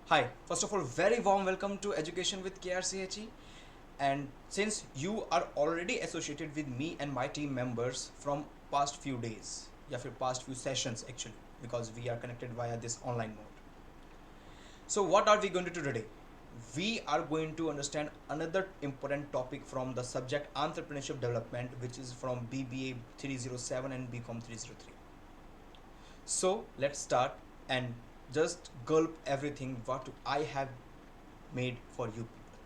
Hi, first of all, very warm welcome to Education with KRCHE. And since you are already associated with me and my team members from past few days, या फिर past few sessions actually, because we are connected via this online mode. So what are we going to do today? We are going to understand another important topic from the subject entrepreneurship development, which is from BBA 307 and BCom 303. So let's start and just gulp everything what I have made for you people.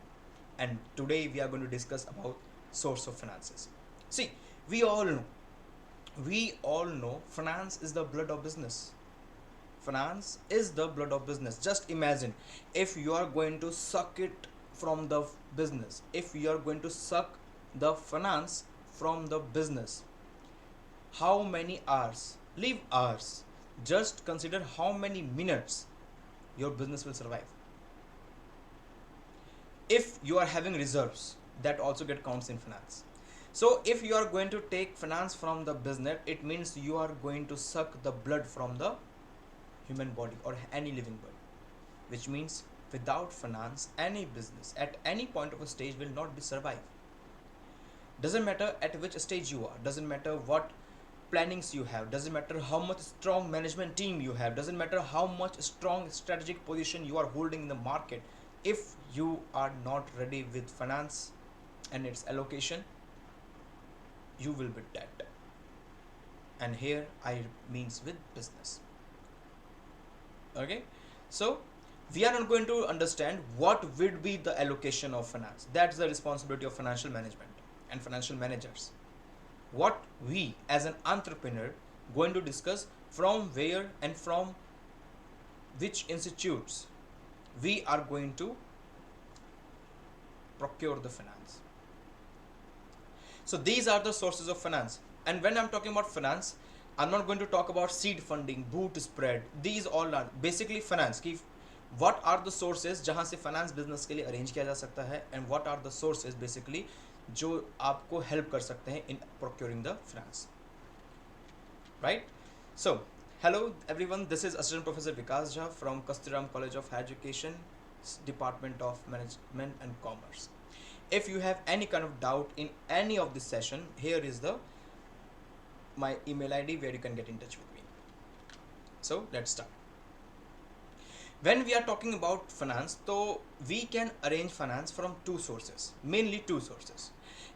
And today we are going to discuss about source of finances. See, we all know, finance is the blood of business. Finance is the blood of business. Just imagine if you are going to suck it from the business, if you are going to suck the finance from the business, how many hours, leave hours, just consider how many minutes your business will survive. If you are having reserves, that also get counts in finance. So if you are going to take finance from the business, it means you are going to suck the blood from the human body or any living body, which means without finance any business at any point of a stage will not be survive. Doesn't matter at which stage you are, doesn't matter what plannings you have, doesn't matter how much strong management team you have, doesn't matter how much strong strategic position you are holding in the market, if you are not ready with finance and its allocation, you will be dead. And here I means with business. Okay, so we are not going to understand what would be the allocation of finance. That's the responsibility of financial management and financial managers. What we as an entrepreneur going to discuss, from where and from which institutes we are going to procure the finance. So these are the sources of finance. And when I'm talking about finance, I'm not going to talk about seed funding, boot spread. These all are basically finance की what are the sources जहाँ से finance business के लिए arrange किया जा सकता है, and what are the sources basically जो आपको help कर सकते हैं in procuring the finance, right? So hello everyone, this is Assistant Professor Vikas Jha from Kastiram College of Higher Education, Department of Management and Commerce. If you have any kind of doubt in any of this session, here is the my email ID where you can get in touch with me. So let's start. When we are talking about finance, so we can arrange finance from two sources, mainly two sources.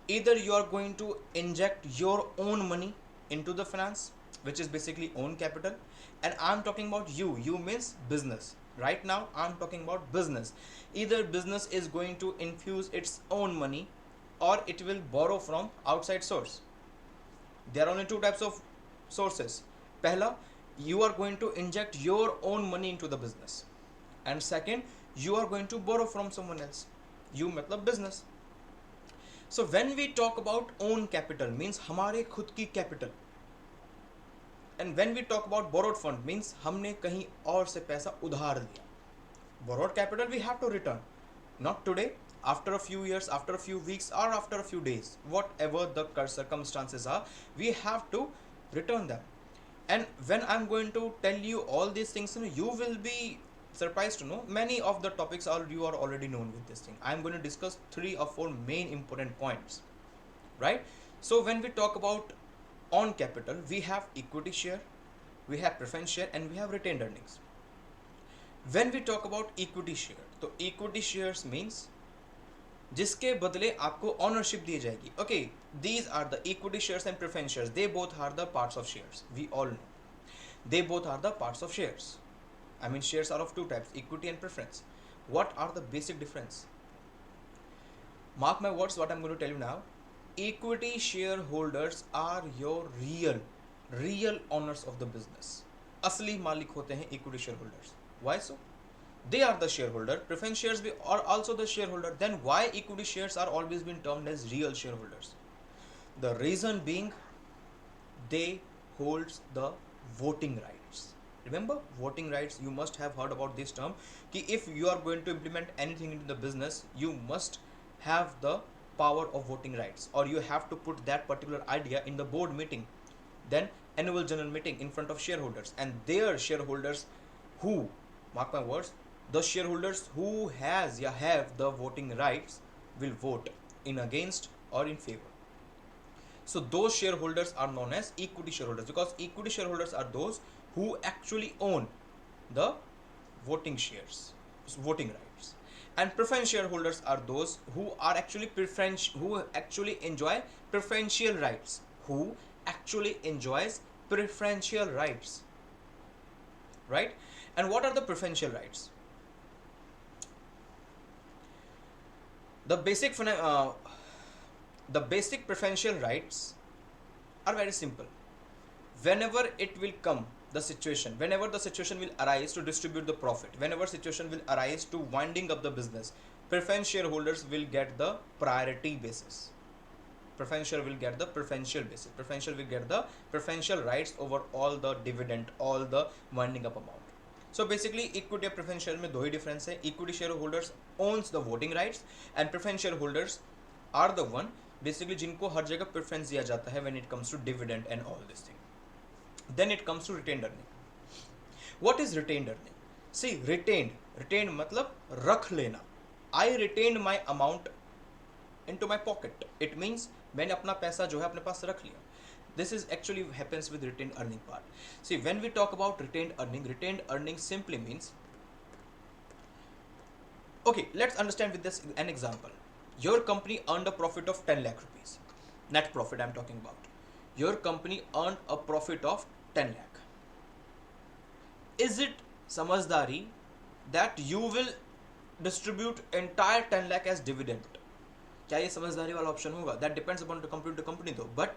Either you are going to inject your own money into the finance, which is basically own capital, and I'm talking about you means business. Right now I'm talking about business. Either business is going to infuse its own money or it will borrow from outside source. There are only two types of sources. Pehla, you are going to inject your own money into the business, and second, you are going to borrow from someone else. You matlab business. So when we talk about own capital means हमारे खुद की capital, and when we talk about borrowed fund means हमने कहीं और से पैसा उधार लिया. Borrowed capital we have to return, not today, after a few years, after a few weeks, or after a few days, whatever the circumstances are, we have to return them. And when I'm going to tell you all these things, you will be surprised to know many of the topics are you are already known with this thing. I'm going to discuss 3 or 4 main important points, right? So when we talk about on capital, we have equity share, we have preference share, and we have retained earnings. When we talk about equity share, तो equity shares means जिसके बदले आपको ownership दी जाएगी. Okay, these are the equity shares and preference shares. They both are the parts of shares. We all know. They both are the parts of shares. I mean, shares are of two types, equity and preference. What are the basic difference? Mark my words, what I'm going to tell you now. Equity shareholders are your real owners of the business. असली मालिक होते हैं equity shareholders. Why so? They are the shareholder. Preference shares are also the shareholder. Then why equity shares are always been termed as real shareholders? The reason being, they holds the voting rights. Remember voting rights, you must have heard about this term कि if you are going to implement anything into the business, you must have the power of voting rights, or you have to put that particular idea in the board meeting, then annual general meeting in front of shareholders, and their shareholders, who, mark my words, the shareholders who has या have the voting rights will vote in against or in favor. So those shareholders are known as equity shareholders, because equity shareholders are those who actually own the voting shares, voting rights. And preference shareholders are those who are actually who actually enjoy preferential rights, who actually enjoys preferential rights, right? And what are the preferential rights? The basic the basic preferential rights are very simple. Whenever it will come the situation, whenever the situation will arise to distribute the profit, whenever situation will arise to winding up the business, preference shareholders will get the priority basis. Preferential will get the preferential basis. Preferential will get the preferential rights over all the dividend, all the winding up amount. So basically equity और preference share में दो ही difference है. Equity shareholders owns the voting rights and preference shareholders are the one basically जिनको हर जगह preference दिया जाता है when it comes to dividend and all this thing. Then it comes to retained earning. What is retained earning? See, retained मतलब रख लेना. I retained my amount into my pocket. It means मैंने अपना पैसा जो है अपने पास रख लिया. This is actually happens with retained earning part. See, when we talk about retained earning simply means, okay, let's understand with this an example. Your company earned a profit of 10 lakh rupees. Net profit I'm talking about. Your company earned a profit of 10 lakh. Is it समझदारी that you will distribute entire 10 lakh as dividend? क्या ये समझदारी वाला option होगा? That depends upon the company to company though. But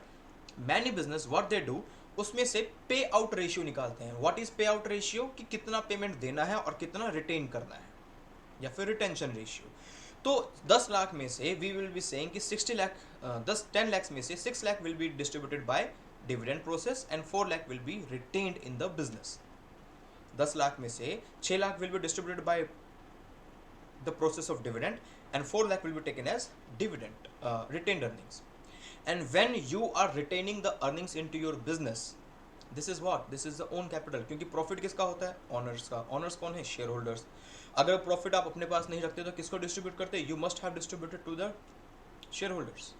many business what they do, उसमें से पे out ratio निकालते हैं. व्हाट इज पे आउट रेशियो? कि कितना पेमेंट देना है और कितना रिटेन करना है, या फिर रिटेंशन रेशियो. तो 10 लाख में से वी विल बी सेइंग कि 60 लाख 10 लाख में से 6 lakh will be distributed by dividend process and 4 lakh will be retained in the business. 10 lakh में से 6 lakh will be distributed by the process of dividend and 4 lakh will be taken as dividend, retained earnings. And when you are retaining the earnings into your business, this is what? This is the own capital. क्योंकि profit किसका होता है? Honours का. Honours कौन है? Share holders. अगर profit आप अपने पास नहीं रखते तो किसको डिस्ट्रीब्यूट करते? You must have distributed to the shareholders.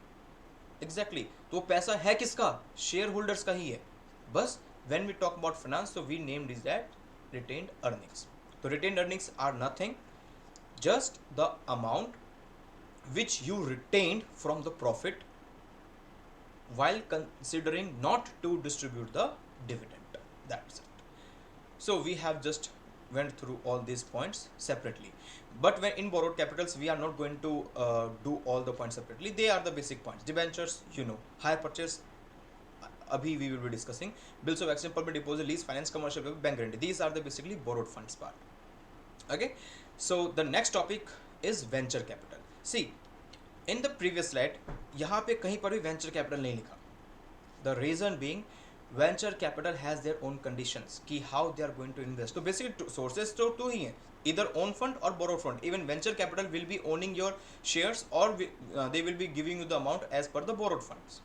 Exactly. तो पैसा है किसका? शेयर होल्डर्स का ही है. बस when we talk about finance, so we named is that retained earnings. तो retained earnings are nothing, just the amount which you retained from the profit while considering not to distribute the dividend. That's it. So we have just went through all these points separately, but when in borrowed capitals we are not going to do all the points separately. They are the basic points. Debentures, you know. Hire purchase, abhi we will be discussing. Bills of exchange, public deposit, lease, finance, commercial paper, bank guarantee. These are the basically borrowed funds part. Okay, so the next topic is venture capital. See, in the previous slide यहाँ पे कहीं पर भी venture capital नहीं लिखा. The reason being, venture capital has their own conditions कि how they are going to invest. तो basically sources तो two ही हैं, either own fund or borrowed fund. Even venture capital will be owning your shares or they will be giving you the amount as per the borrowed funds.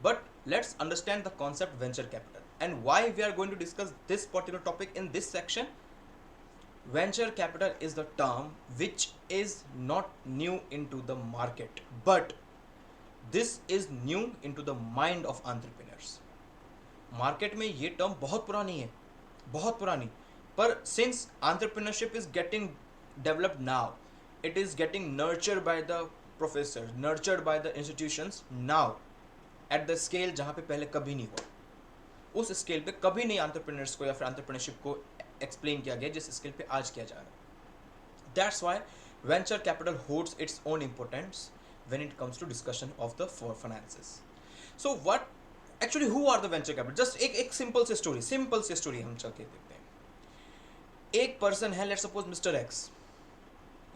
But let's understand the concept venture capital and why we are going to discuss this particular topic in this section. Venture capital is the term which is not new into the market, but this is new into the mind of entrepreneurs. Market में ये term बहुत पुरानी है, बहुत पुरानी, पर since entrepreneurship is getting developed now, it is getting nurtured by the professors, nurtured by the institutions now at the scale जहाँ पे पहले कभी नहीं हुआ. उस स्केल पे कभी नहीं एंटरप्रेन्योर्स को या फिर एंटरप्रेन्योरशिप को एक्सप्लेन किया गया जिस स्केल पे आज किया जा रहा है. That's why venture capital holds its own importance when it comes to discussion of the finances. So what actually who are the venture capital? Just एक सिंपल सी स्टोरी हम चल के देखते हैं. एक पर्सन है, let's suppose mister X,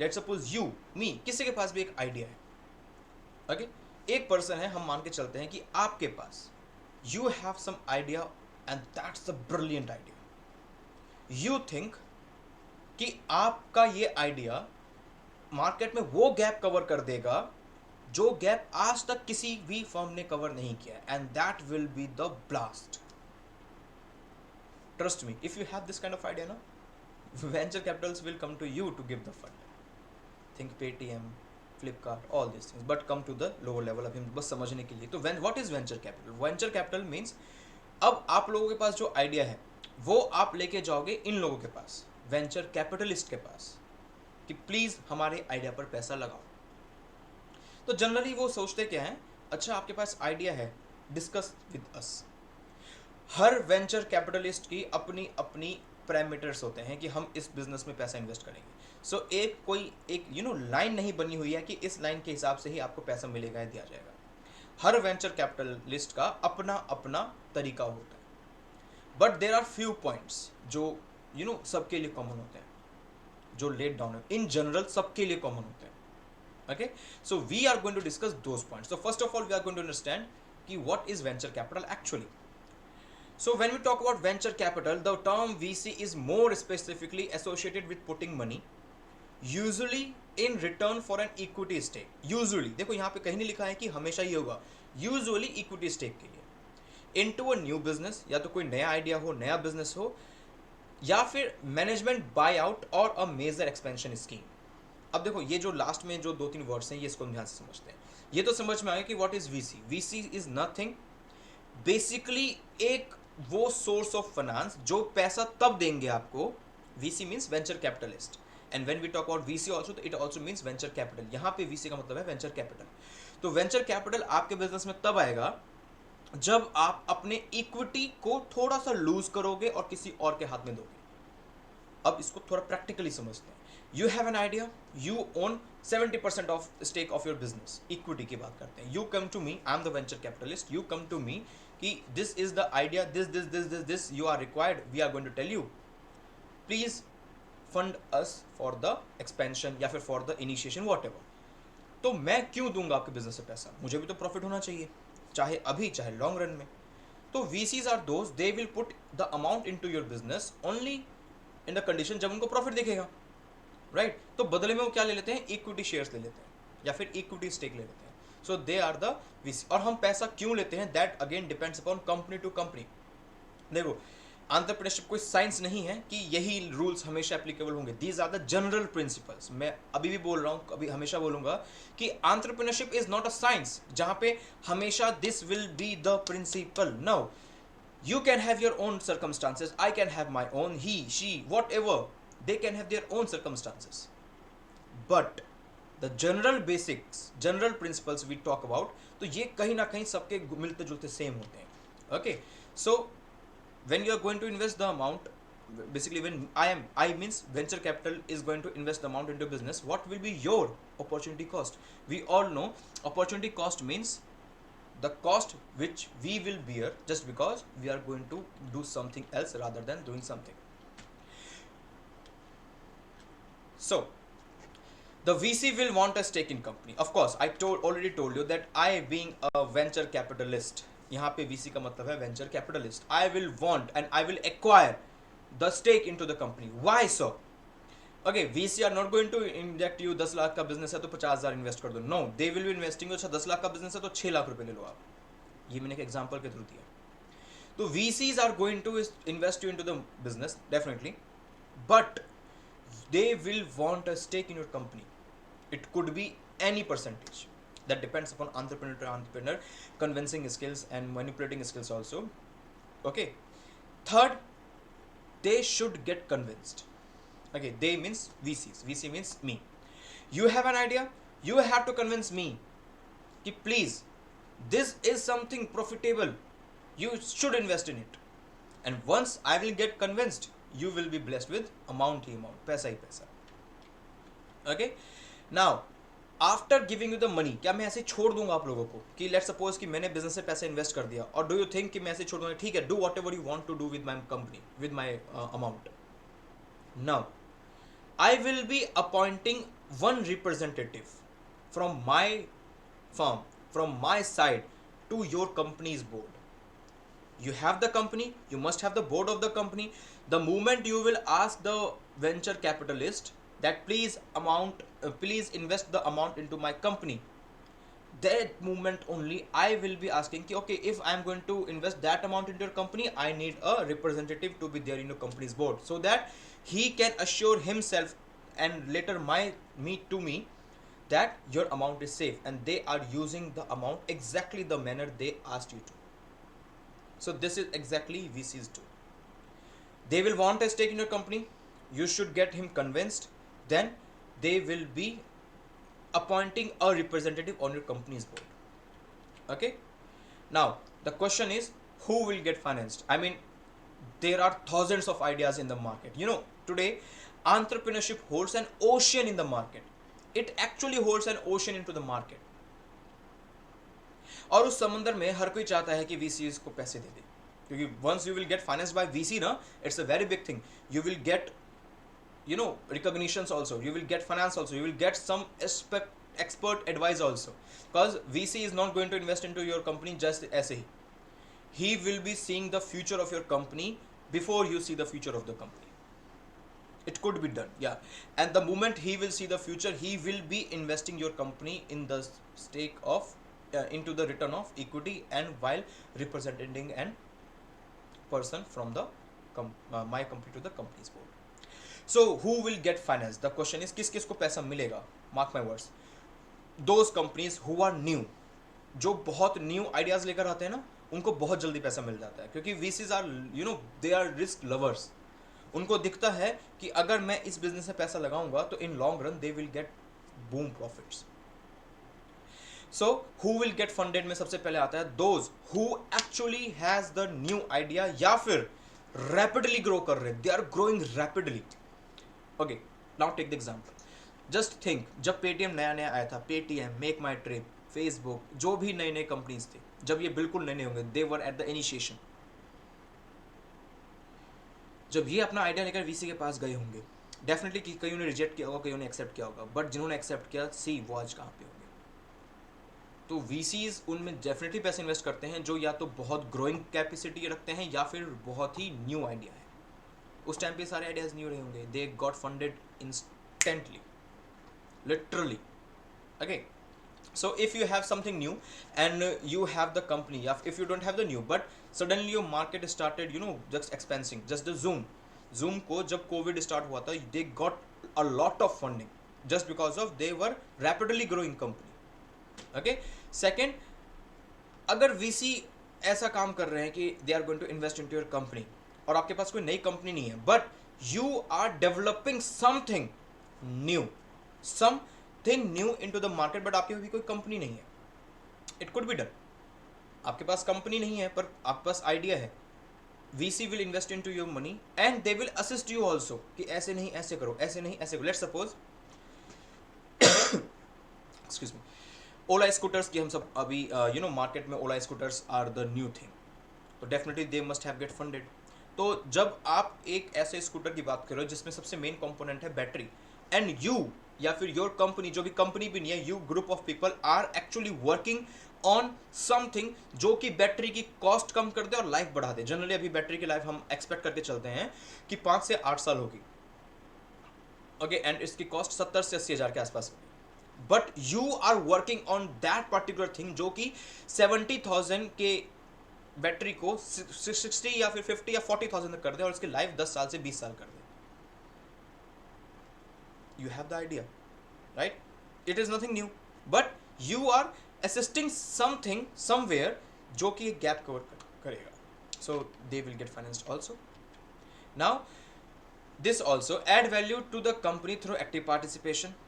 let's suppose you, me, किसी के पास भी एक आइडिया है. ओके, एक पर्सन है, हम मान के चलते हैं कि आपके पास you have some idea and that's a brilliant idea. You think कि आपका ये आइडिया मार्केट में वो गैप कवर कर देगा जो गैप आज तक किसी भी फर्म ने कवर नहीं किया, and that will be the blast. Trust me, if you have this kind of idea, ना, Venture capitals will come to you to give the fund. Think Paytm, Flipkart, all these things. But come to the lower level अभी बस समझने के लिए. तो what is venture capital? Venture capital means अब आप लोगों के पास जो आइडिया है वो आप लेके जाओगे इन लोगों के पास, वेंचर कैपिटलिस्ट के पास, कि प्लीज हमारे आइडिया पर पैसा लगाओ. तो जनरली वो सोचते क्या है, अच्छा आपके पास आइडिया है, discuss with us. Her venture capitalist की अपनी अपनी पैरामीटर्स होते हैं कि हम इस बिजनेस में पैसा इन्वेस्ट करेंगे. सो एक लाइन नहीं बनी हुई है कि इस लाइन के हिसाब से ही आपको पैसा मिलेगा या दिया जाएगा. हर वेंचर कैपिटलिस्ट का अपना अपना तरीका होता है. But there are few points जो सबके लिए कॉमन होते हैं, जो लेट डाउन है इन जनरल सबके लिए कॉमन होते हैं. Okay, so we are going to discuss those points. So first of all, we are going to understand what is venture capital actually. So when we talk about venture capital, the term VC is more specifically associated with putting money, usually in return for an equity stake. Usually, देखो यहाँ पे कहीं नहीं लिखा है कि हमेशा ही होगा, usually equity stake के लिए, into a new business, या तो कोई नया आइडिया हो, नया बिजनेस हो, या फिर मैनेजमेंट बाय आउट और अ मेजर एक्सपेंशन स्कीम. अब देखो ये जो लास्ट में जो 2-3 वर्ड्स हैं ये इसको ध्यान से समझते हैं. ये तो समझ में आया कि what is VC. VC is nothing, basically एक वो सोर्स ऑफ फाइनेंस जो पैसा तब देंगे आपको. VC means venture capitalist, and when we talk about VC also, तो it also means venture capital. यहाँ पे वीसी का मतलब है वेंचर कैपिटल. तो वेंचर कैपिटल आपके बिजनेस में तब आएगा जब आप अपने इक्विटी को थोड़ा सा लूज करोगे और किसी और के हाथ में दोगे. अब इसको थोड़ा प्रैक्टिकली समझते हैं. You have an idea, you own 70% of stake of your business. Equity की बात करते हैं. You come to me, I am the venture capitalist. You come to me कि this is the idea, this you are required. We are going to tell you. Please fund us for the expansion या फिर for the initiation whatever. तो मैं क्यों दूंगा आपके business से पैसा? मुझे भी तो प्रॉफिट होना चाहिए, चाहे अभी चाहे लॉन्ग रन में. तो VCs are those, they will put the amount into your business only in the condition जब उनको प्रॉफिट दिखेगा. राइट तो बदले में वो क्या ले लेते हैं, इक्विटी शेयर्स ले लेते हैं या फिर इक्विटी स्टेक ले लेते हैं. So they are the VC. और हम पैसा क्यों लेते हैं, that again depends upon company to company. देखो एंटरप्रेन्योरशिप कोई साइंस नहीं है कि यही रूल्स हमेशा एप्लीकेबल होंगे. These are the general principles. मैं अभी भी बोल रहा हूँ, अभी हमेशा बोलूंगा कि entrepreneurship is not a science जहाँ पे हमेशा this will be the principle. No, you can have your own circumstances, I can have my own, he, she, whatever, they can have their own circumstances, but the general basics, general principles we talk about, तो ये कहीं ना कहीं सबके मिलते जुलते same होते हैं. Okay, so when you are going to invest the amount, basically when I means venture capital is going to invest the amount into business, what will be your opportunity cost? We all know opportunity cost means the cost which we will bear just because we are going to do something else rather than doing something. So the VC will want a stake in company. Of course, I already told you that I being a venture capitalist, यहाँ पे VC का मतलब है venture capitalist, I will want and I will acquire the stake into the company. Why so? Okay, VC are not going to inject you 10 lakh का business है तो 50,000 invest कर दो. No, they will be investing. अच्छा 10 लाख का business है तो 6 लाख रुपए ले लो आप. ये मैंने एक एग्जांपल के थ्रू दिया. तो VCs are going to invest you into the business definitely, but they will want a stake in your company. It could be any percentage. That depends upon entrepreneur to entrepreneur, convincing skills and manipulating skills also. Okay. Third, they should get convinced. Okay, they means VCs. VC means me. You have an idea, you have to convince me कि please, this is something profitable, you should invest in it. And once I will get convinced, you will be blessed with amount he amount, पैसा ही पैसा. Okay, now after giving you the money, क्या मैं ऐसे छोड़ दूंगा आप लोगों को कि let's suppose कि मैंने बिजनेस से पैसा इन्वेस्ट कर दिया, और do you think कि मैं ऐसे छोड़ दूंगा, ठीक है, do whatever you want to do with my company, with my amount. Now I will be appointing one representative from my firm, from my side, to your company's board. You have the company, you must have the board of the company. The moment you will ask the venture capitalist that please invest the amount into my company, that moment only I will be asking ki, okay, if I am going to invest that amount into your company, I need a representative to be there in your company's board, so that he can assure himself and later me that your amount is safe and they are using the amount exactly the manner they asked you to. So this is exactly VCs do. They will want a stake in your company, you should get him convinced, then they will be appointing a representative on your company's board. Okay, now the question is, who will get financed? I mean, there are thousands of ideas in the market. You know, today entrepreneurship holds an ocean in the market. It actually holds an ocean into the market. और उस समंदर में हर कोई चाहता है कि VCs को पैसे दे दे, क्योंकि once you will get financed by VC ना, it's a very big thing. You will get, you know, recognitions also, you will get finance also, you will get some expert advice also, because VC is not going to invest into your company just ऐसे ही. He will be seeing the future of your company before you see the future of the company. It could be done, yeah. And the moment he will see the future, he will be investing your company in the stake of into the return of equity, and while representing an person from the my company to the company's board. So who will get financed? The question is, किस किस को पैसा मिलेगा? Mark my words. Those companies who are new, जो बहुत new ideas लेकर आते हैं ना, उनको बहुत जल्दी पैसा मिल जाता है, क्योंकि VCs are, you know, they are risk lovers. उनको दिखता है कि अगर मैं इस बिजनेस में पैसा लगाऊंगा तो in long run they will get boom profits. So who will get funded में सबसे पहले आता है those who actually has the new idea, या फिर रैपिडली ग्रो कर रहे, they are growing rapidly. Okay, now take the example. Just think, जब पेटीएम नया नया आया था, Paytm, make my trip, Facebook, जो भी नए नए कंपनीज थे, जब ये बिल्कुल नए नए होंगे, दे वर एट द इनिशिएशन. जब ये अपना आइडिया लेकर VC के पास गए होंगे, डेफिनेटली कि कईयों ने रिजेक्ट किया होगा, कईयों ने एक्सेप्ट किया होगा, बट जिन्होंने एक्सेप्ट किया, सी वो आज कहाँ पे होंगे. तो VCs उनमें डेफिनेटली पैसे इन्वेस्ट करते हैं जो या तो बहुत ग्रोइंग कैपेसिटी रखते हैं या फिर बहुत ही न्यू आइडिया है. उस टाइम पे सारे आइडियाज न्यू रहे होंगे, they got funded instantly, literally. Okay, so if you have something new and you have the company, if you don't have the new but suddenly your market started, you know, just expanding, just the zoom को जब Covid start हुआ था, they got a lot of funding just because of they were rapidly growing company. Okay, second, अगर VC ऐसा काम कर रहे हैं कि they are going to invest into your company और आपके पास कोई नई कंपनी नहीं है, but you are developing something new, something new into the market, but आपके भी कोई कंपनी नहीं है, it could be done. आपके पास कंपनी नहीं है पर आपके पास आइडिया है, VC will invest into your money and they will assist you also कि ऐसे नहीं ऐसे करो, ऐसे नहीं ऐसे करो. Let's suppose excuse me, Ola scooters की हम सब अभी यू नो मार्केट में Ola scooters are the new thing, तो definitely they must have get funded. तो जब आप एक ऐसे स्कूटर की बात करो जिसमें सबसे मेन कंपोनेंट है बैटरी, एंड यू या फिर योर कंपनी, जो भी कंपनी भी नहीं है, you group of people are actually working on something जो कि बैटरी की कॉस्ट कम कर दे और लाइफ बढ़ा दे. जनरली अभी बैटरी की लाइफ हम एक्सपेक्ट करके चलते हैं कि 5 से 8 साल होगी. ओके, एंड इसकी कॉस्ट 70 से 80 हज़ार के आसपास होगी. But you are working on that particular thing जो कि 70,000 के बैटरी को 60 या फिर 50 या 40,000 तक कर दे और उसकी लाइफ 10 साल से 20 साल कर दे. You have the idea, right? It is nothing new, but you are assisting something somewhere जो कि एक gap cover करेगा. So they will get financed also. Now this also add value to the company through active participation.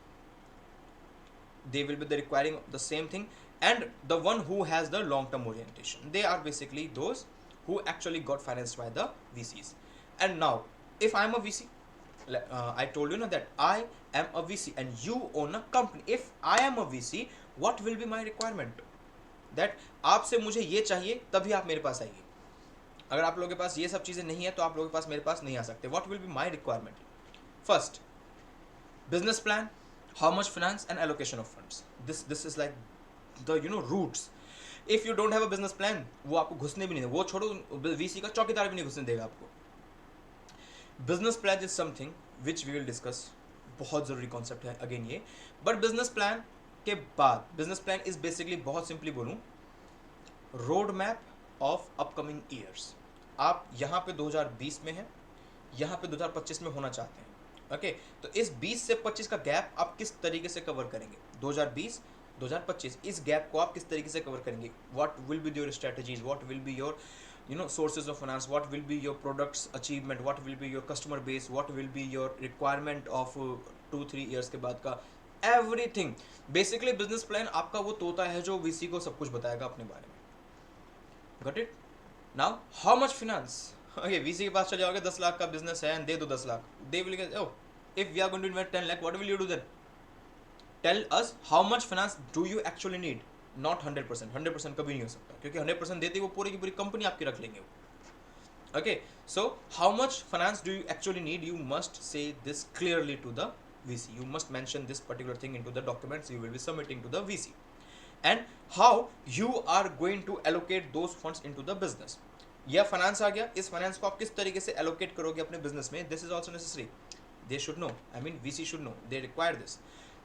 They will be the requiring the same thing, and the one who has the long-term orientation. They are basically those who actually got financed by the VCs. And now, if I am a VC, I told you now that I am a VC and you own a company. If I am a VC, what will be my requirement? That आपसे मुझे ये चाहिए तभी आप मेरे पास आइए. अगर आप लोगों के पास ये सब चीज़ें नहीं है तो आप लोगों के पास मेरे पास नहीं आ सकते. What will be my requirement? First, business plan, how much finance and allocation of funds. This is like the, you know, roots. If you don't have a business plan, वो आपको घुसने भी नहीं देगा. वो छोड़ो, VC का चौकीदार भी नहीं घुसने देगा आपको. Business plan is something which we will discuss. बहुत ज़रूरी कॉन्सेप्ट है अगेन ये. बट बिजनेस प्लान के बाद बिजनेस प्लान इज बेसिकली, बहुत सिंपली बोलूं, road map of upcoming years. आप यहाँ पे 2020 में हैं, यहाँ पे 2025 में होना चाहते हैं। ओके, तो इस 20 से 25 का गैप आप किस तरीके से कवर करेंगे? 2020 2025 इस गैप को आप किस तरीके से कवर करेंगे? What will be your strategies, what will be your sources of finance, what will be your products achievement, what will be your customer base, what will be your requirement of 2-3 years के बाद का everything। basically business plan आपका वो तोता है जो VC को सब कुछ बताएगा अपने बारे में। got it? now how much finance? okay, VC के पास चले जाओगे, 10 लाख का बिजनेस है and दे दो 10 lakh, they will get, oh, if we are going to invest 10 lakh, what will you do then? tell us how much finance do you actually need? Not 100%, 100% कभी नहीं हो सकता, क्योंकि 100% देते वो पूरी की पूरी कंपनी आपकी रख लेंगे वो। Okay, so how much finance do you actually need? You must say this clearly to the VC, you must mention this particular thing into the documents you will be submitting to the VC, and how you are going to allocate those funds into the business। यह finance आ गया, इस finance को आप किस तरीके से allocate करोगे अपने बिजनेस में, this is also necessary, they should know, I mean VC should know, they require this.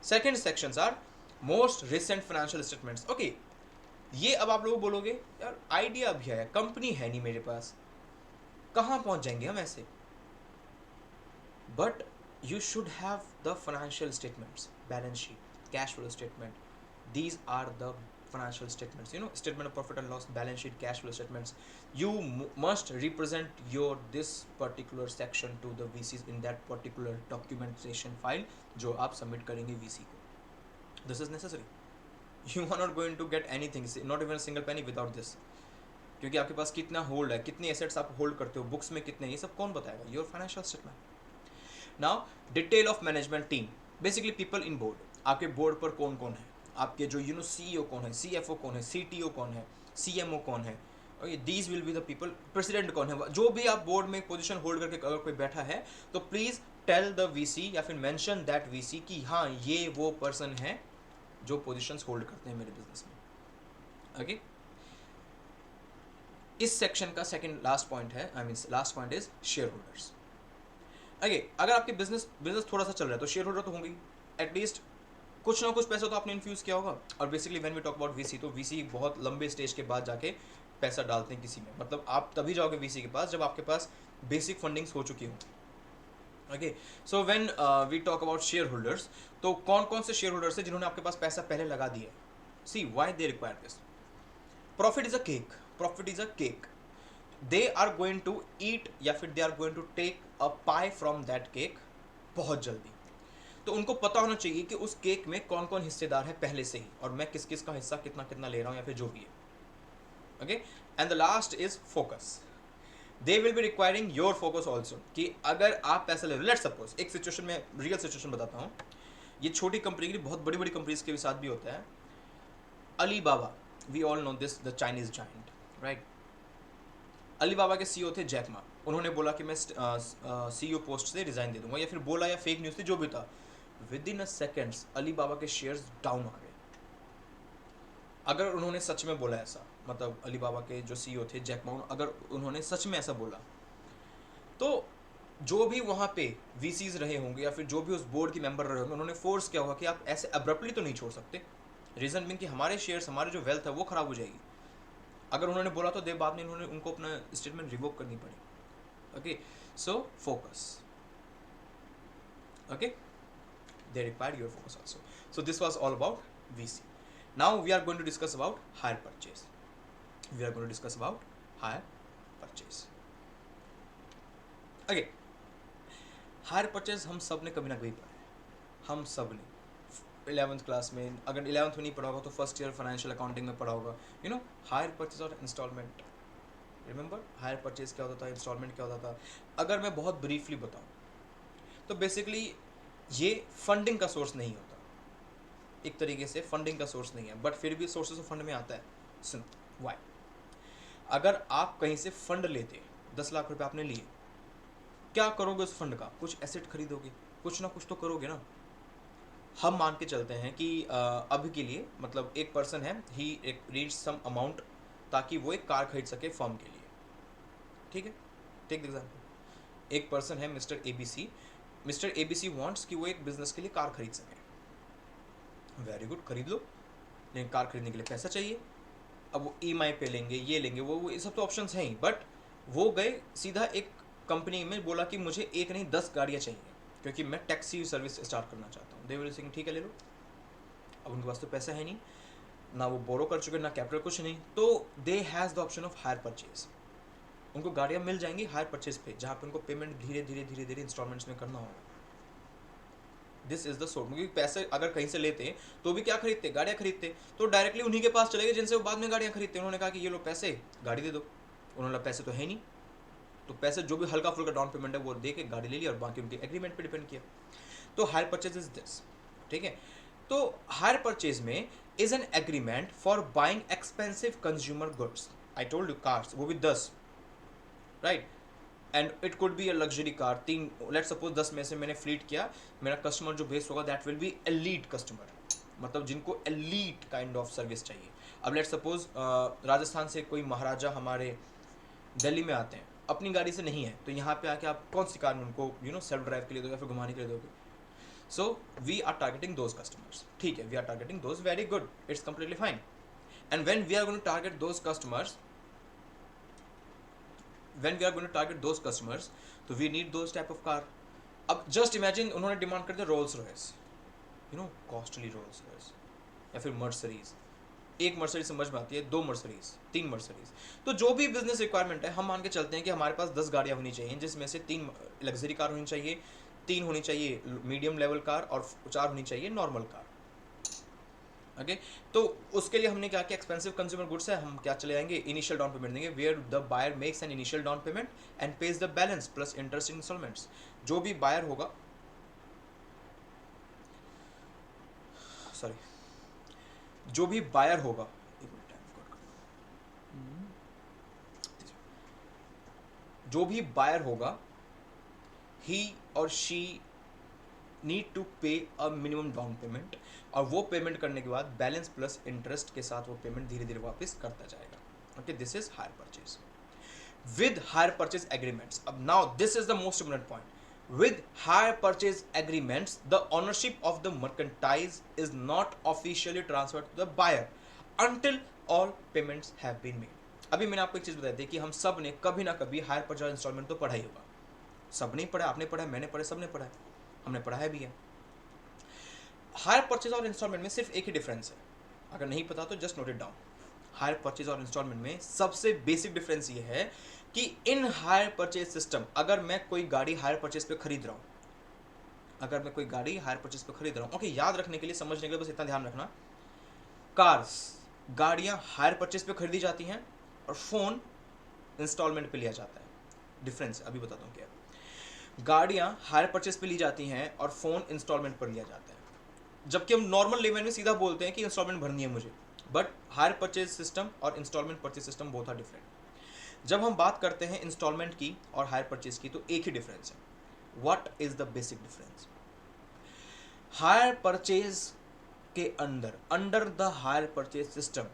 Second sections are most recent financial statements. Okay, ये अब आप लोग बोलोगे यार आइडिया भी है, कंपनी है नहीं मेरे पास, कहाँ पहुंच जाएंगे हम ऐसे? But you should have the financial statements, balance sheet, cash flow statement, these are the financial statements, statement of profit and loss, balance sheet, cash flow statements. You must represent your this particular section to the VCs in that particular documentation file जो आप submit करेंगे VC को। This is necessary. You are not going to get anything, not even a single penny without this, क्योंकि आपके पास कितना hold है, कितनी assets आप होल्ड करते हो, बुक्स में कितने, ये सब कौन बताएगा? Your financial statement. Now detail of management team, basically people in board, आपके बोर्ड पर कौन कौन है, आपके जो CEO कौन है, CFO कौन है, CTO कौन है, CMO कौन है, these will be the people, president कौन है, जो भी आप बोर्ड में पोजीशन होल्ड करके अगर कोई बैठा है तो प्लीज टेल द VC या फिर मेंशन दैट VC कि हाँ ये वो पर्सन है जो पोजीशंस होल्ड करते हैं मेरे बिजनेस में। ओके, इस सेक्शन का सेकंड लास्ट पॉइंट है, I mean last point is share holders. Okay, अगर आपके बिजनेस थोड़ा सा चल रहा है तो शेयर होल्डर तो होंगे, एटलीस्ट कुछ ना कुछ पैसा तो आपने इन्फ्यूज किया होगा। और basically when we talk about VC, तो VC बहुत लंबे स्टेज के बाद जाके पैसा डालते हैं किसी में, मतलब आप तभी जाओगे VC के पास जब आपके पास बेसिक फंडिंग्स हो चुकी हो। Okay, so when we talk about share holders, तो कौन कौन से शेयर होल्डर्स हैं जिन्होंने आपके पास पैसा पहले लगा दिया? See why they require this? Profit is a cake, profit is a cake, they are going to eat या फिर they are going to take a pie from that cake बहुत जल्दी। तो उनको पता होना चाहिए कि उस केक में कौन कौन हिस्सेदार है पहले से ही, और मैं किस किस का हिस्सा कितना कितना ले रहा हूँ या फिर जो भी है। Okay, and the last is focus, they will be requiring your focus also, कि अगर आप पैसा ले रहे हो, लेट्स सपोज एक सिचुएशन में, रियल सिचुएशन बताता हूँ, ये छोटी कंपनी के लिए बहुत बड़ी बड़ी कंपनीज के साथ भी होता है। Alibaba, we all know this, the Chinese giant, right? Alibaba के CEO थे जैक मा, उन्होंने बोला कि मैं CEO पोस्ट से रिजाइन दे दूंगा, या फिर बोला, या फेक न्यूज़ थी, जो भी था, with in a seconds Alibaba के शेयर्स डाउन आ गए। अगर उन्होंने सच में बोला ऐसा, मतलब अलीबाबा के जो CEO थे जैक मा, अगर उन्होंने सच में ऐसा बोला, तो जो भी वहाँ पे VCs रहे होंगे या फिर जो भी उस बोर्ड के मेंबर रहे होंगे, उन्होंने फोर्स किया होगा कि आप ऐसे अब्रप्टली तो नहीं छोड़ सकते, रीजन बिंग कि हमारे शेयर्स, हमारी जो वेल्थ है वो खराब हो जाएगी। अगर उन्होंने बोला तो बाद में उन्होंने उनको अपना स्टेटमेंट रिवोक करनी पड़ी। Okay, so focus, okay, they require your focus also. So this was all about VC. Now we are going to discuss about hire purchase. We are going to discuss about hire purchase. Okay, hire purchase हम सब ने कभी ना कभी पढ़ा है, हम सब ने 11th क्लास में, अगर 11th में नहीं पढ़ा होगा तो फर्स्ट ईयर फाइनेंशियल अकाउंटिंग में पढ़ा होगा। हायर परचेज और इंस्टॉलमेंट, रिमेंबर हायर परचेज क्या होता था, इंस्टॉलमेंट क्या होता था? अगर मैं बहुत ब्रीफली बताऊँ तो बेसिकली ये फंडिंग का सोर्स नहीं होता, एक तरीके से फंडिंग का सोर्स नहीं है, बट फिर भी सोर्सेस ऑफ फंड में आता है। सुन वाई, अगर आप कहीं से फंड लेते, 10 लाख रुपए आपने लिए, क्या करोगे उस फंड का? कुछ एसेट खरीदोगे, कुछ ना कुछ तो करोगे ना। हम मान के चलते हैं कि अभी के लिए, मतलब एक पर्सन है, ही रीच सम अमाउंट ताकि वो एक कार खरीद सके फर्म के लिए, ठीक है? टेक द एग्जाम्पल, एक पर्सन है mister ABC, mister ABC wants कि वो एक बिजनेस के लिए कार खरीद सके। वेरी गुड, खरीद लो, लेकिन कार खरीदने के लिए पैसा चाहिए। अब वो ईएमआई पे लेंगे, ये लेंगे, वो ये सब तो ऑप्शंस हैं ही, बट वो गए सीधा एक कंपनी में बोला कि मुझे एक नहीं 10 गाड़ियाँ चाहिए क्योंकि मैं टैक्सी सर्विस स्टार्ट करना चाहता हूँ। दे विल से ठीक है ले लो। अब उनके पास तो पैसा है नहीं, ना वो बोरो कर चुके, ना कैपिटल, कुछ नहीं, तो they has the option of hire purchase. उनको गाड़ियाँ मिल जाएंगी हायर परचेज पे, जहाँ पे उनको पेमेंट धीरे धीरे धीरे धीरे इंस्टॉलमेंट्स में करना होगा। दिस इज द सोर्स, क्योंकि पैसे अगर कहीं से लेते तो भी क्या खरीदते, गाड़ियाँ खरीदते, तो डायरेक्टली उन्हीं के पास चले गए जिनसे वो बाद में गाड़ियाँ खरीदते। उन्होंने कहा कि ये लो पैसे, गाड़ी दे दो। उन्होंने पैसे तो है नहीं, तो पैसे जो भी हल्का फुल्का डाउन पेमेंट है वो दे के गाड़ी ले ली और बाकी उनके एग्रीमेंट पे डिपेंड किया। तो हायर परचेज इज दिस, ठीक है। तो हायर परचेज में is an agreement for buying expensive consumer goods. I told you cars, वो भी 10, right, and it could be a luxury car. 3, let suppose 10 में से मैंने फ्लीट किया, मेरा कस्टमर जो बेस होगा that will be elite customer, मतलब जिनको एलीट काइंड ऑफ सर्विस चाहिए। अब लेट सपोज राजस्थान से कोई महाराजा हमारे दिल्ली में आते हैं, अपनी गाड़ी से नहीं है, तो यहाँ पे आके आप कौन सी कार में उनको सेल्फ ड्राइव के लिए दोगे या फिर घुमाने के लिए दोगे? So we are targeting those customers, ठीक है, we are targeting those, very good, it's completely fine. And when we are going to target those customers, when we are going to target those customers, तो we need those type of car। अब just imagine उन्होंने demand कर दिया Rolls Royce, costly Rolls Royce, या फिर Mercedes. एक Mercedes समझ में आती है, 2 मर्सरीज, 3 मर्सरीज, तो जो भी बिजनेस रिक्वायरमेंट है, हम मान के चलते हैं कि हमारे पास 10 गाड़ियाँ होनी चाहिए, जिसमें से 3 लग्जरी कार होनी चाहिए, 3 होनी चाहिए मीडियम लेवल कार और 4 होनी चाहिए नॉर्मल कार। ओके तो उसके लिए हमने क्या किया, एक्सपेंसिव कंज्यूमर गुड्स है, हम क्या चले जाएंगे, इनिशियल डाउन पेमेंट देंगे, where the buyer makes an initial down payment and pays the balance plus interest installments. जो भी बायर होगा, सॉरी, जो भी बायर होगा, जो भी बायर होगा, ही और शी नीड टू पे अ मिनिमम डाउन पेमेंट, और वो पेमेंट करने के बाद बैलेंस प्लस इंटरेस्ट के साथ वो पेमेंट धीरे धीरे वापस करता जाएगा। Okay, this is hire purchase with hire purchase agreements. अब now this is the most important point, with hire purchase agreements the ownership of the merchandise is not officially transferred to the buyer until all payments have been made। अभी मैंने आपको एक चीज बताई थी कि हम सब ने कभी ना कभी हायर परचेज इंस्टॉलमेंट तो पढ़ा ही होगा, सब ने पढ़ा, आपने पढ़ा, मैंने पढ़ा, सबने पढ़ा है, हमने पढ़ाया भी है। हायर परचेज और इंस्टॉलमेंट में सिर्फ एक ही डिफरेंस है, अगर नहीं पता तो just note it down. Hire purchase और इंस्टॉलमेंट में सबसे बेसिक डिफरेंस ये है कि इन हायर परचेज सिस्टम, अगर मैं कोई गाड़ी हायर परचेज पे खरीद रहा हूँ, अगर मैं कोई गाड़ी हायर परचेज पे खरीद रहा हूँ, ओके, याद रखने के लिए, समझने के लिए बस इतना ध्यान रखना, कार्स, गाड़ियाँ हायर परचेज पे खरीदी जाती हैं और फोन इंस्टॉलमेंट पे लिया जाता है। डिफरेंस अभी बताता हूँ क्या है। गाड़ियाँ हायर परचेज पे ली जाती हैं और फोन इंस्टॉलमेंट पर लिया जाता है, जबकि हम नॉर्मल लेवल में सीधा बोलते हैं कि इंस्टॉलमेंट भरनी है मुझे, बट हायर परचेज सिस्टम और इंस्टॉलमेंट परचेज सिस्टम बहुत आर डिफरेंट। जब हम बात करते हैं इंस्टॉलमेंट की और हायर परचेज की, तो एक ही डिफरेंस है। What is the basic difference? Hire purchase के under the hire purchase system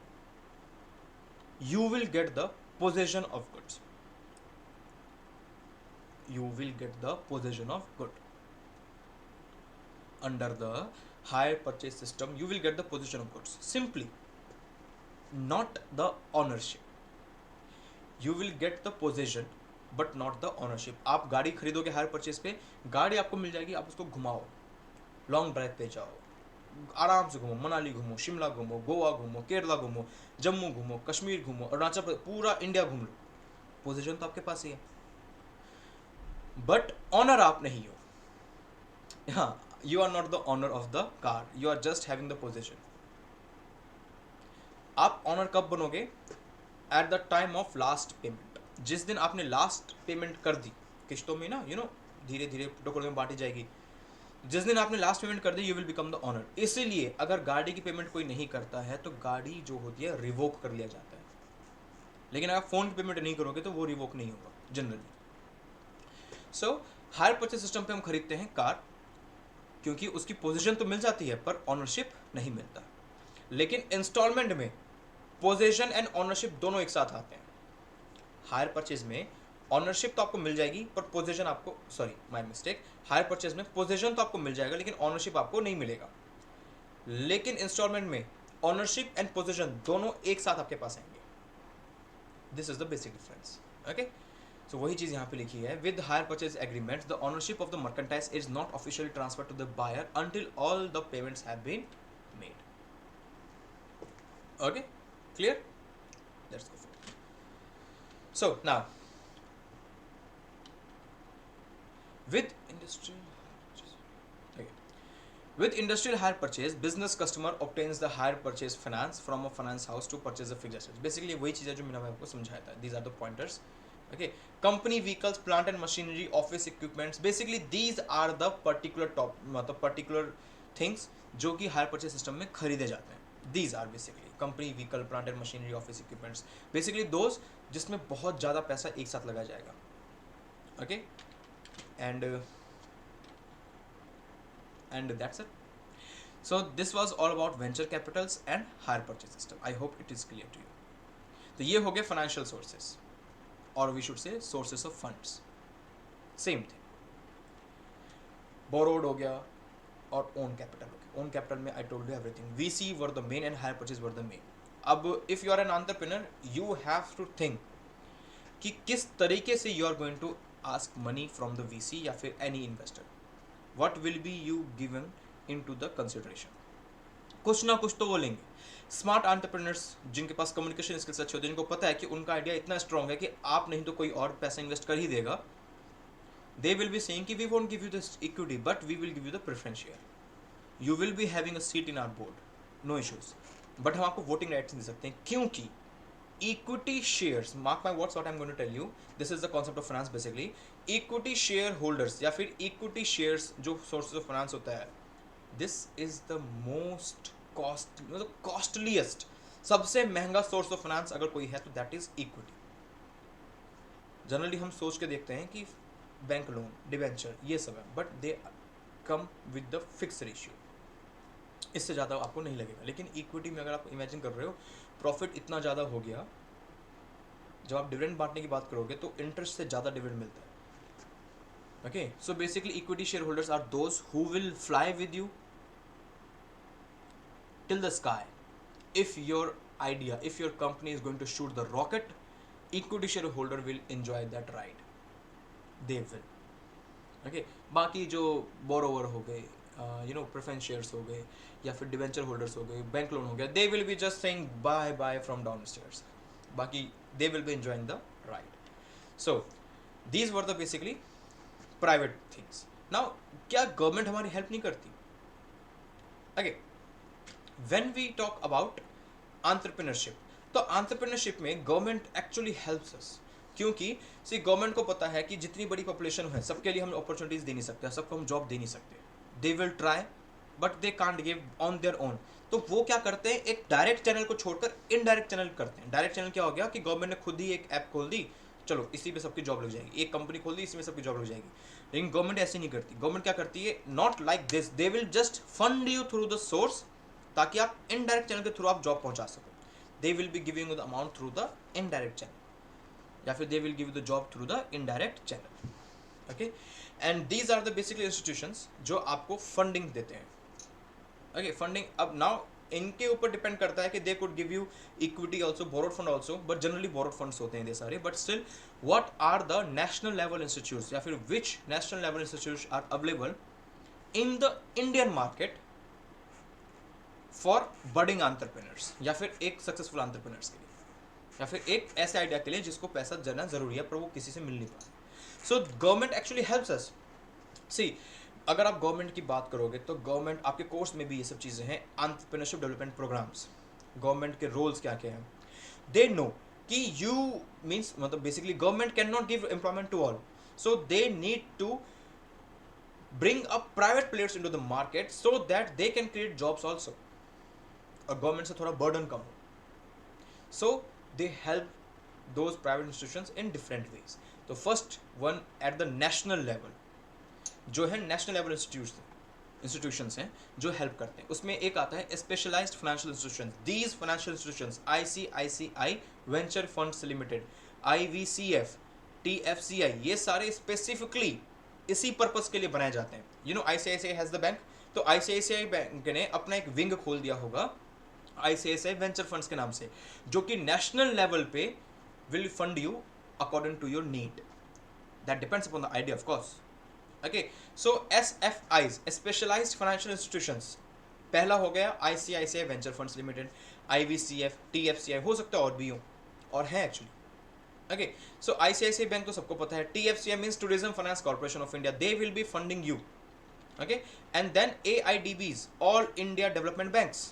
you will get the possession of goods, you will get the possession of good under the hire purchase system, you will get the possession of goods, simply not the ownership, you will get the possession but not the ownership। आप गाड़ी खरीदोगे hire purchase पे, गाड़ी आपको मिल जाएगी, आप उसको घुमाओ, लॉन्ग ड्राइव पे जाओ, आराम से घूमो, मनाली घूमो, शिमला घूमो, गोवा घूमो, केरला घूमो, जम्मू घूमो, कश्मीर घूमो, अरुणाचल प्रदेश, पूरा इंडिया घूम लो, पोजीशन तो आपके पास ही है, बट ऑनर आप नहीं हो। हाँ, you are not the owner of the car, you are just having the possession. आप ऑनर कब बनोगे? At the time of last payment, जिस दिन आपने लास्ट पेमेंट कर दी, किश्तों में ना, धीरे धीरे टुकड़ों में बांटी जाएगी, जिस दिन आपने लास्ट पेमेंट कर दी, you will become the owner. इसीलिए अगर गाड़ी की पेमेंट कोई नहीं करता है तो गाड़ी जो होती है रिवोक कर लिया जाता है, लेकिन अगर फोन की पेमेंट नहीं करोगे तो वो रिवोक नहीं होगा generally. So higher purchase system पे हम खरीदते हैं कार, क्योंकि उसकी पोजीशन तो मिल जाती है पर ऑनरशिप नहीं मिलता। लेकिन इंस्टॉलमेंट में पोजीशन एंड ऑनरशिप दोनों एक साथ आते हैं। हायर परचेज में ऑनरशिप तो आपको मिल जाएगी पर पोजीशन आपको, sorry my mistake, hire purchase में पोजीशन तो आपको मिल जाएगा लेकिन ऑनरशिप आपको नहीं मिलेगा। लेकिन इंस्टॉलमेंट में ओनरशिप एंड पोजीशन दोनों एक साथ आपके पास आएंगे. This is the basic difference. Okay, so वही चीज यहाँ पे लिखी है. With hire purchase agreement the ownership of the merchandise is not officially transfer to the buyer until all the payments have been made. Okay, clear? Let's go. So now, with industrial hire purchase, business customer obtains the hire purchase finance from a finance house to purchase the fixed assets. Basically वही चीज़ है जो मैंने आपको समझाया था. These are the pointers. Okay, company vehicles, plant and machinery, office equipments. Basically these are the particular things जो कि hire purchase system में खरीदे जाते हैं. These are basically company vehicle, plant and machinery, office equipments. Basically those जिसमें बहुत ज़्यादा पैसा एक साथ लगाया जाएगा. Okay, and that's it. So this was all about venture capitals and hire purchase system. I hope it is clear to you. तो ये हो गए financial sources, or we should say sources of funds. Same thing. Borrowed हो गया और own capital हो गया. Own capital में I told you everything. VC were the main and hire purchase were the main. अब if you are an entrepreneur, you have to think कि किस तरीके से you are going to ask money from the VC या फिर any investor. What will be you given into the consideration? कुछ ना कुछ तो वो लेंगे. स्मार्ट एंटरप्रेन्योर्स जिनके पास कम्युनिकेशन स्किल्स अच्छे होते हैं, जिनको पता है कि उनका आइडिया इतना स्ट्रॉन्ग है कि आप नहीं तो कोई और पैसा इन्वेस्ट कर ही देगा, they will be saying कि we won't give you the equity but we will give you the preference share. You will be having a seat in our board, no issues. But हम आपको voting rights दे सकते हैं क्योंकि equity shares, mark my words what I'm going to tell you, this is the concept of finance basically. Equity shareholders या फिर equity shares जो sources of finance होता है, this is the most costliest, सबसे महंगा सोर्स ऑफ फाइनेंस अगर कोई है तो दैट इज इक्विटी. जनरली हम सोच के देखते हैं कि बैंक लोन, डिबेंचर, ये सब है, but they come with the fix ratio. इससे ज़्यादा आपको नहीं लगेगा. लेकिन इक्विटी में अगर आप इमेजिन कर रहे हो प्रॉफिट इतना ज़्यादा हो गया, जब आप डिविडेंड बांटने की बात करोगे तो इंटरेस्ट से ज़्यादा डिविडेंड मिलता है. Okay, so basically equity share holders are those who will fly with you till the sky. If your idea, if your company is going to shoot the rocket, equity shareholder will enjoy that ride. They will. Okay, बाकी जो borrower हो गए, preference shares हो गए या फिर debenture holders हो गए, बैंक लोन हो गया, they will be just saying bye bye from downstairs. बाकी they will be enjoying the ride. So these were the basically private things. Now क्या गवर्नमेंट हमारी हेल्प नहीं करती? Okay, when we talk about entrepreneurship, तो entrepreneurship में government actually helps अस, क्योंकि सी government को पता है कि जितनी बड़ी पॉपुलेशन है सबके लिए हम अपॉर्चुनिटीज दे नहीं सकते, सबको हम जॉब दे नहीं सकते. They will try but they can't give on their own. तो वो क्या करते हैं, एक डायरेक्ट चैनल को छोड़कर इनडायरेक्ट चैनल करते हैं. डायरेक्ट चैनल क्या हो गया कि गवर्नमेंट ने खुद ही एक ऐप खोल दी, चलो इसी में सबकी जॉब लग जाएगी, एक कंपनी खोल दी इसी में सबकी जॉब लग जाएगी. लेकिन गवर्नमेंट ऐसे नहीं करती. गवर्नमेंट क्या करती है, not like this, they will just fund you through the source ताकि आप इनडायरेक्ट चैनल के थ्रू आप जॉब पहुंचा सको. They will be giving you the amount through the indirect channel या फिर they will give you the job through the indirect channel. Okay, and these are the basically institutions जो आपको funding देते हैं. Okay, funding अब now इनके ऊपर depend करता है कि they could give you equity also, borrowed fund also, but generally borrowed funds होते हैं ये सारे. But still what are the national level institutes या फिर which national level institutes are available in the Indian market for budding entrepreneurs या फिर एक successful entrepreneurs के लिए या फिर एक ऐसे आइडिया के लिए जिसको पैसा देना जरूरी है पर वो किसी से मिल नहीं पा. So government actually helps us. See अगर आप गवर्नमेंट की बात करोगे तो गवर्नमेंट आपके कोर्स में भी ये सब चीज़ें हैं, एंटरप्रेन्योरशिप डेवलपमेंट प्रोग्राम्स. गवर्नमेंट के रोल्स क्या क्या हैं, दे नो कि यू मीन्स मतलब basically government can not give employment to all, so they need to bring up private players into the market so that they can create jobs also. और government से थोड़ा burden कम हो, so they help those private institutions in different ways. तो first one at the national level जो है, national level institutions हैं जो हेल्प करते हैं. उसमें एक आता है specialized financial institutions. These financial institutions ICICI venture funds limited, IVCF, TFCI, ये सारे स्पेसिफिकली इसी पर्पस के लिए बनाए जाते हैं. ICICI हैज़ द बैंक, तो ICICI बैंक ने अपना एक विंग खोल दिया होगा ICICI वेंचर फंड्स के नाम से, जो कि नेशनल लेवल पे will fund you according to your need. That depends upon the idea of course. Okay, so SFIs, specialized financial institutions, पहला हो गया ICICI venture funds limited, IVCF, TFCI, हो सकता है और भी हो, और है actually. Okay, so ICICI bank तो सबको पता है. TFCI means tourism finance corporation of India, they will be funding you. Okay, and then AIDBs, all India development banks,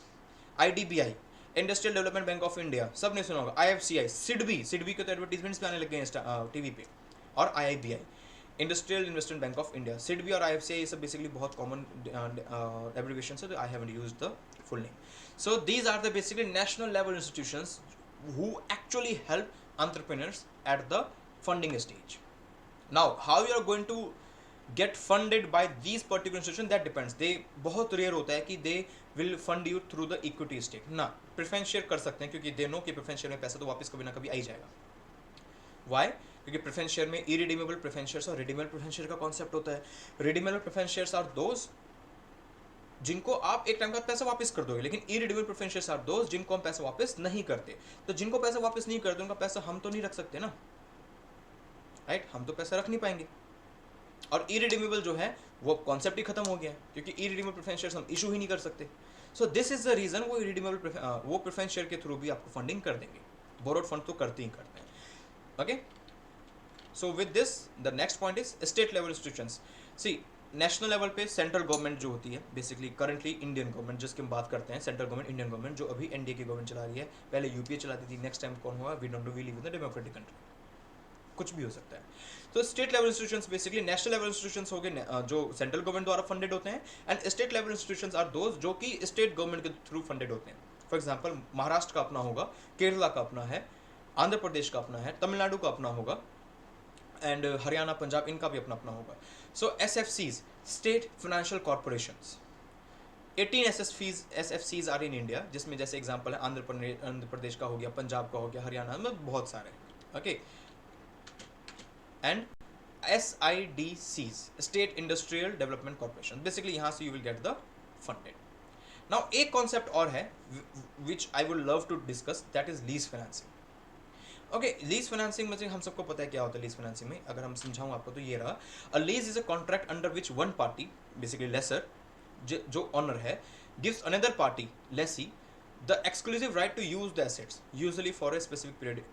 IDBI, industrial development bank of India, सब ने सुना होगा. IFCI, SIDBI के तो एडवर्टीजमेंट्स पे आने लगे हैं टीवी पे. और IIBI, industrial investment bank of India. SIDBI और IFCI ये सब बेसिकली बहुत कॉमन एब्रिविएशन है, तो I haven't used the full name. So these are the basically national level institutions who actually help entrepreneurs at the funding stage. Now, how you are going to get funded by these particular institutions, that depends. They बहुत rare होता है कि they will fund you through the equity stake. ना preference share कर सकते हैं, क्योंकि they know कि प्रेफरेंस शेयर में पैसा तो वापस कभी ना कभी आ ही जाएगा. Why? क्योंकि प्रेफरेंस शेयर में इरिडीमेबल प्रेफरेंस शेयर्स और रिडीमेबल प्रेफरेंस शेयर का कॉन्सेप्ट होता है. Redeemable preference shares are those जिनको आप एक टाइम का पैसा वापस कर दोगे, लेकिन irredeemable preference shares are those जिनको हम पैसा वापस नहीं करते. तो जिनको पैसा वापस नहीं करते उनका पैसा हम तो नहीं रख सकते ना, राइट? हम तो पैसा रख नहीं पाएंगे. और इरिडीमेबल जो है वो कॉन्सेप्ट ही खत्म हो गया है, क्योंकि इरिडीमेबल प्रेफरेंस शेयर्स हम इशू ही नहीं कर सकते. So this is the reason वो इरिडीमेबल वो प्रेफरेंस शेयर के थ्रू भी आपको फंडिंग कर देंगे. बोरोड फंड तो करते ही करते हैं. Okay, so with this the next point is state level institutions. See, national level पे सेंट्रल गवर्नमेंट जो होती है, बेसिकली करंटली इंडियन गवर्नमेंट जिसकी हम बात करते हैं, सेंट्रल गवर्नमेंट, इंडियन गवर्नमेंट, जो अभी NDA की गवर्नमेंट चला रही है. पहले यूपीए चलाती थी, नेक्स्ट टाइम कौन हुआ we don't know, we live in the democratic country, कुछ भी हो सकता है. तो state level institutions basically national level institutions हो गए जो सेंट्रल गवर्नमेंट द्वारा फंडेड होते हैं, and state level institutions are those जो कि स्टेट गवर्नमेंट के थ्रू फंडेड होते हैं. फॉर एग्जाम्पल, महाराष्ट्र का अपना होगा, केरला का अपना है, आंध्र प्रदेश का अपना है, तमिलनाडु का अपना होगा, एंड हरियाणा, पंजाब, इनका भी अपना अपना होगा. सो SFCs, state financial corporations, 18 SFCs are in India, जिसमें जैसे एग्जांपल है आंध्र प्रदेश का हो गया, पंजाब का हो गया, हरियाणा में बहुत सारे. Okay, and SIDCs, state industrial development corporation, basically यहाँ से you will get the funded. Now एक कॉन्सेप्ट और है which I would love to discuss, that is lease financing. Okay, lease financing में हम सबको पता है क्या होता है. लीज फाइनेंसिंग में अगर हम समझाऊं आपको तो ये रहा, a lease is a contract under which one party, basically lessor, जो ऑनर है, gives another party, lessee, the exclusive right to use the assets, usually for a specific period,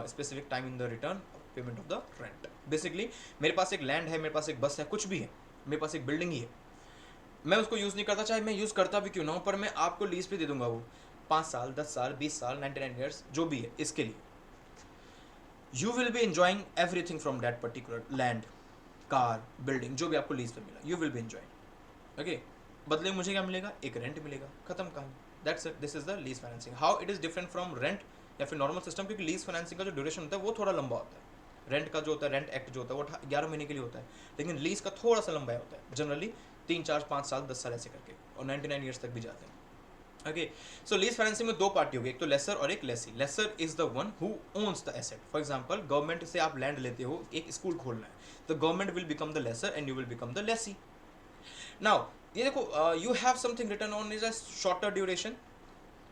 specific time in the return payment of the rent. Basically मेरे पास एक land है, मेरे पास एक बस है, कुछ भी है, मेरे पास एक बिल्डिंग ही है, मैं उसको यूज़ नहीं करता, चाहे मैं यूज़ करता भी क्यों ना हो, पर मैं आपको लीज पे दे दूंगा वो 5 साल, 10 साल, 20 साल, 99 ईयर्स, जो भी है, इसके लिए you will be enjoying everything from that particular land, car, building, जो भी आपको लीज पे मिला, you will be enjoying. okay, बदले में मुझे क्या मिलेगा? एक रेंट मिलेगा, खत्म कहानी. that's it, this is the lease financing. how it is different from rent या फिर नॉर्मल सिस्टम, क्योंकि लीज फाइनेंसिंग का जो ड्यूरेशन होता है वो थोड़ा लंबा होता है. रेंट का जो होता है, रेंट एक्ट जो होता है वो 11 महीने के लिए होता है, लेकिन लीज का थोड़ा सा लंबा होता है, जनरली 3, 4, 5 साल, 10 साल ऐसे करके, और 99 ईयर्स तक भी जाते हैं. ओके, सो लीज फाइनेंसिंग में दो पार्टी होगी, एक तो लेसर और एक lessee. Lessor is the one who owns the asset. For example, government से आप लैंड लेते हो, एक स्कूल खोलना है, तो government will become the lessor and you will become the lessee. Now ये देखो, you have something written on is a shorter duration,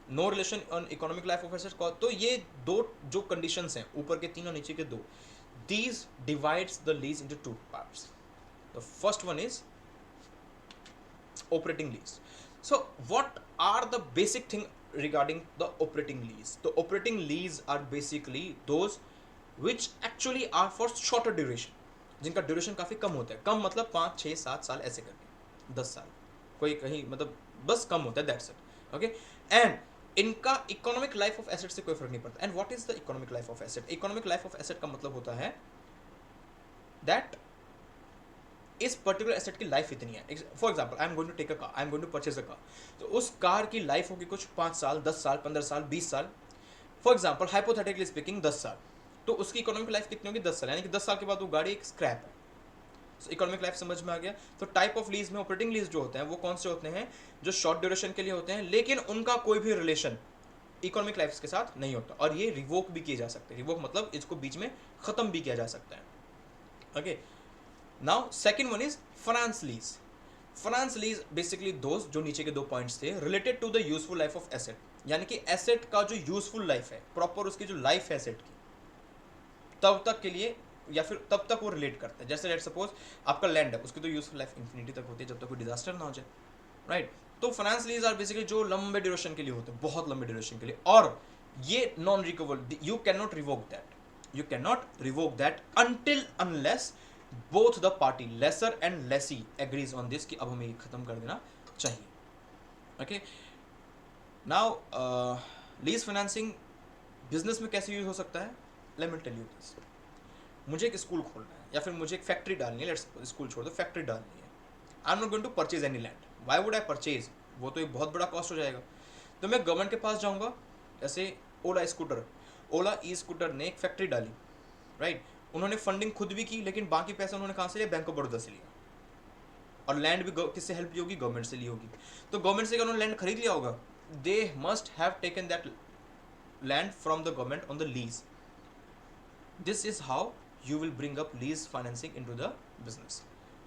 no relation on economic life of asset. तो ये दो जो कंडीशंस हैं, ऊपर के 3 और नीचे के 2, these divides the lease into 2 parts. The first one is operating lease. So what are the basic thing regarding the operating lease? The operating lease are basically those which actually are for shorter duration, जिनका duration काफी कम होता है. कम मतलब 5, 6, 7 साल ऐसे करके, 10 साल, कोई कहीं मतलब बस कम होता है, दैट्स इट. ओके, एंड इनका इकोनॉमिक लाइफ ऑफ एसेट से कोई फर्क नहीं पड़ता. And what is the economic life of asset? Economic life of asset का मतलब होता है दैट इस पर्टिकुलर एसेट की लाइफ इतनी है. For example, I am going to take a car, I am going to purchase a car, तो उस कार की लाइफ होगी कुछ 5 साल, 10 साल, 15 साल, 20 साल. फॉर एग्जाम्पल, हाइपोथेटिकली स्पीकिंग 10 साल, तो उसकी इकोनॉमिक लाइफ कितनी होगी? 10 साल, यानी कि 10 साल के बाद वो गाड़ी एक स्क्रैप है. तो इकोनॉमिक लाइफ समझ में आ गया. तो टाइप ऑफ लीज में ऑपरेटिंग लीज जो होते हैं वो कौन से होते हैं? जो शॉर्ट ड्यूरेशन के लिए होते हैं, लेकिन उनका कोई भी रिलेशन इकोनॉमिक लाइफ के साथ नहीं होता, और ये रिवोक भी किए जा सकते हैं. रिवोक मतलब इसको बीच में खत्म भी किया जा सकता है. ओके, now second one is finance lease. Finance lease basically दोस्त जो नीचे के 2 पॉइंट्स थे related to the useful life of asset, यानी कि एसेट का जो यूजफुल लाइफ है, प्रॉपर उसकी जो लाइफ है एसेट की, तब तक के लिए या फिर तब तक वो रिलेट करता है। जैसे लेट सपोज आपका लैंड है, उसकी तो यूजफुल लाइफ इन्फिनिटी तक होती है जब तक कोई डिजास्टर ना हो जाए, राइट। तो फाइनेंस लीज आर बेसिकली जो लंबे ड्यूरेशन के लिए होते हैं, बहुत लंबे ड्यूरेशन के लिए, और ये non recoverable, you can not revoke that, you can not revoke that until unless both the party lessor and lessee agrees on this कि अब हमें ये खत्म कर देना चाहिए। Okay, now lease financing business में कैसे यूज हो सकता है, let me tell you this. मुझे एक स्कूल खोलना है या फिर मुझे एक फैक्ट्री डालनी है, लेट्स स्कूल छोड़ दो, फैक्ट्री डालनी है। I am not going to purchase any land, why would I purchase, वो तो एक बहुत बड़ा कॉस्ट हो जाएगा। तो मैं गवर्नमेंट के पास जाऊंगा, जैसे ओला स्कूटर, ओला ई स्कूटर ने एक फैक्ट्री डाली, राइट। उन्होंने फंडिंग खुद भी की, लेकिन बाकी पैसा उन्होंने कहाँ से लिया, बैंक ऑफ बड़ौदा से लिया, और लैंड भी किससे हेल्प ली होगी, गवर्नमेंट से ली होगी। तो गवर्नमेंट से अगर उन्होंने लैंड खरीद लिया होगा, दे must have taken that land from the government on the lease. This is how you will bring up lease financing into the business,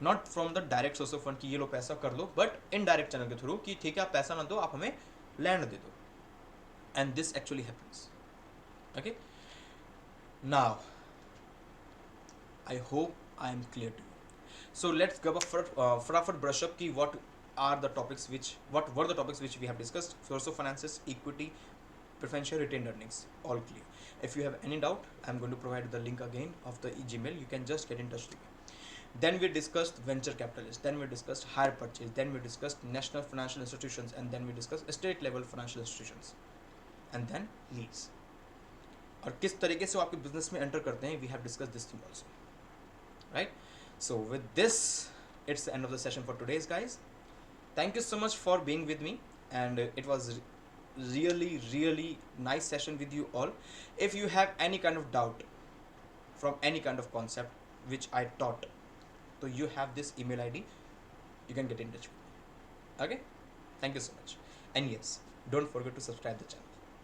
not from the direct source of fund कि ये लो पैसा कर लो, but indirect channel के through कि ठीक है आप पैसा ना दो, आप हमें लैंड दे दो, and this actually happens. Okay, now I hope I am clear to you. So let's give a फटाफट brush up कि what are the topics what were the topics which we have discussed. Source of finances, equity, preferential retained earnings, all clear. If you have any doubt, I'm going to provide the link again of the Gmail, you can just get in touch with me. Then we discussed venture capitalists, then we discussed hire purchase, then we discussed national financial institutions, and then we discussed state level financial institutions, and then leads, और किस तरीके से वो आपके business में enter करते हैं, we have discussed this thing also, right? So with this, it's the end of the session for today's, guys. Thank you so much for being with me, and it was really nice session with you all. If you have any kind of doubt from any kind of concept which I taught, so you have this email ID, you can get in touch with me. Okay, thank you so much, and yes, don't forget to subscribe the channel.